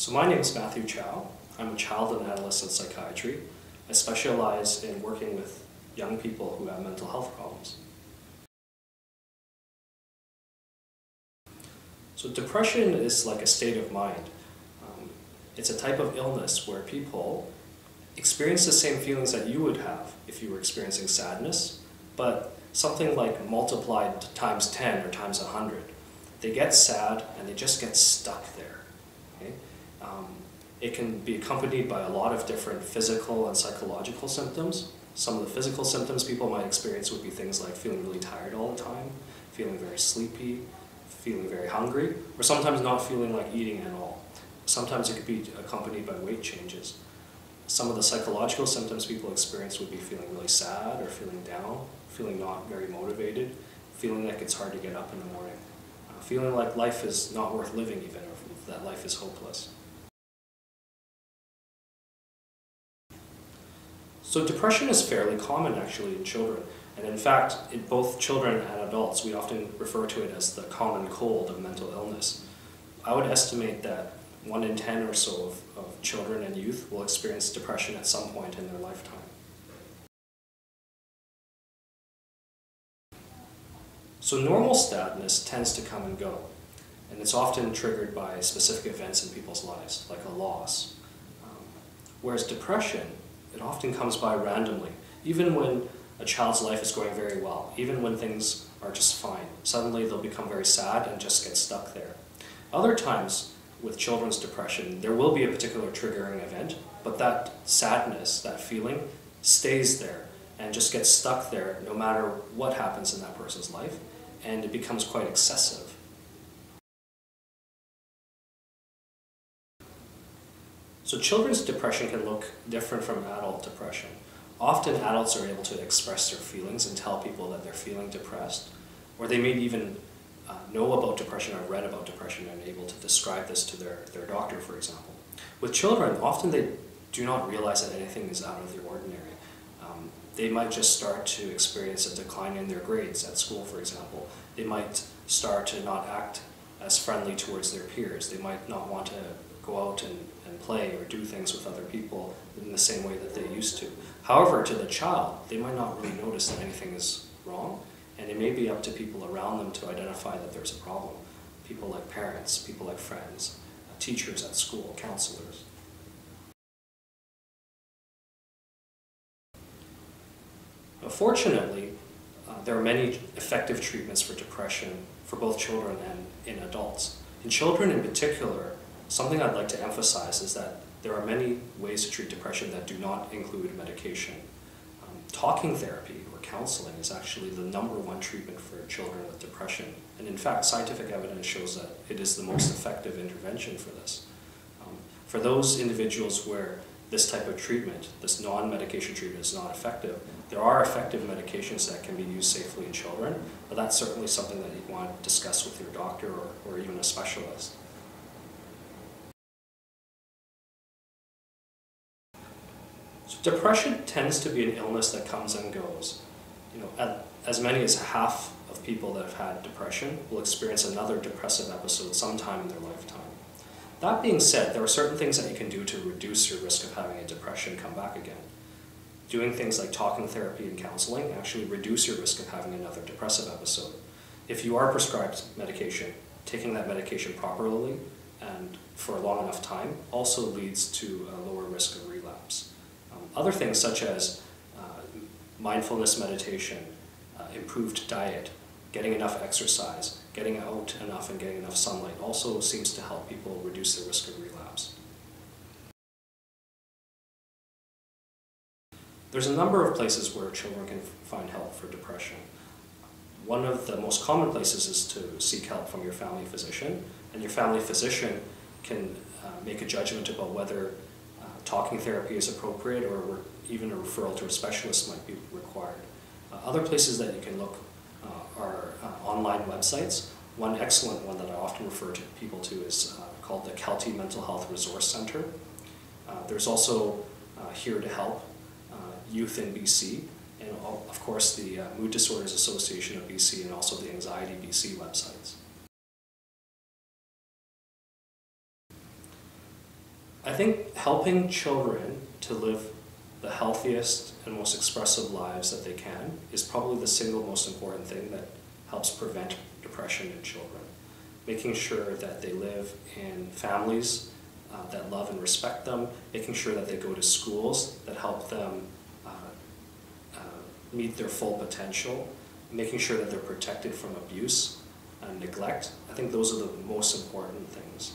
So my name is Mathew Chow. I'm a child and adolescent psychiatry. I specialize in working with young people who have mental health problems. So depression is like a state of mind. It's a type of illness where people experience the same feelings that you would have if you were experiencing sadness, but something like multiplied times 10 or times 100. They get sad and they just get stuck there. Okay? It can be accompanied by a lot of different physical and psychological symptoms. Some of the physical symptoms people might experience would be things like feeling really tired all the time, feeling very sleepy, feeling very hungry, or sometimes not feeling like eating at all. Sometimes it could be accompanied by weight changes. Some of the psychological symptoms people experience would be feeling really sad or feeling down, feeling not very motivated, feeling like it's hard to get up in the morning, feeling like life is not worth living even, or that life is hopeless. So depression is fairly common actually in children, and in fact in both children and adults we often refer to it as the common cold of mental illness. I would estimate that 1 in 10 or so of children and youth will experience depression at some point in their lifetime. So normal sadness tends to come and go, and it's often triggered by specific events in people's lives, like a loss. Whereas depression, it often comes by randomly, even when a child's life is going very well, even when things are just fine. Suddenly they'll become very sad and just get stuck there. Other times, with children's depression, there will be a particular triggering event, but that sadness, that feeling, stays there and just gets stuck there no matter what happens in that person's life, and it becomes quite excessive. So children's depression can look different from adult depression. Often adults are able to express their feelings and tell people that they're feeling depressed, or they may even know about depression or read about depression and able to describe this to their doctor, for example. With children, often they do not realize that anything is out of the ordinary. They might just start to experience a decline in their grades at school, for example. They might start to not act as friendly towards their peers. They might not want to go out and play or do things with other people in the same way that they used to. However, to the child, they might not really notice that anything is wrong, and it may be up to people around them to identify that there's a problem. People like parents, people like friends, teachers at school, counselors. Fortunately, there are many effective treatments for depression for both children and in adults. In children in particular, something I'd like to emphasize is that there are many ways to treat depression that do not include medication. Talking therapy or counseling is actually the #1 treatment for children with depression. And in fact, scientific evidence shows that it is the most effective intervention for this. For those individuals where this type of treatment, this non-medication treatment, is not effective, there are effective medications that can be used safely in children, but that's certainly something that you want to discuss with your doctor or even a specialist. So depression tends to be an illness that comes and goes. As many as half of people that have had depression will experience another depressive episode sometime in their lifetime. That being said, there are certain things that you can do to reduce your risk of having a depression come back again. Doing things like talking therapy and counseling actually reduce your risk of having another depressive episode. If you are prescribed medication, taking that medication properly and for a long enough time also leads to a lower risk of relapse. Other things such as mindfulness meditation, improved diet, getting enough exercise, getting out enough and getting enough sunlight also seems to help people reduce the risk of relapse. There's a number of places where children can find help for depression. One of the most common places is to seek help from your family physician, and your family physician can make a judgment about whether talking therapy is appropriate or even a referral to a specialist might be required. Other places that you can look are online websites. One excellent one that I often refer to people to is called the Kelty Mental Health Resource Center. There's also Here to Help, Youth in BC, and of course the Mood Disorders Association of BC and also the Anxiety BC websites. I think helping children to live the healthiest and most expressive lives that they can is probably the single most important thing that helps prevent depression in children. Making sure that they live in families that love and respect them, making sure that they go to schools that help them meet their full potential, making sure that they're protected from abuse and neglect. I think those are the most important things.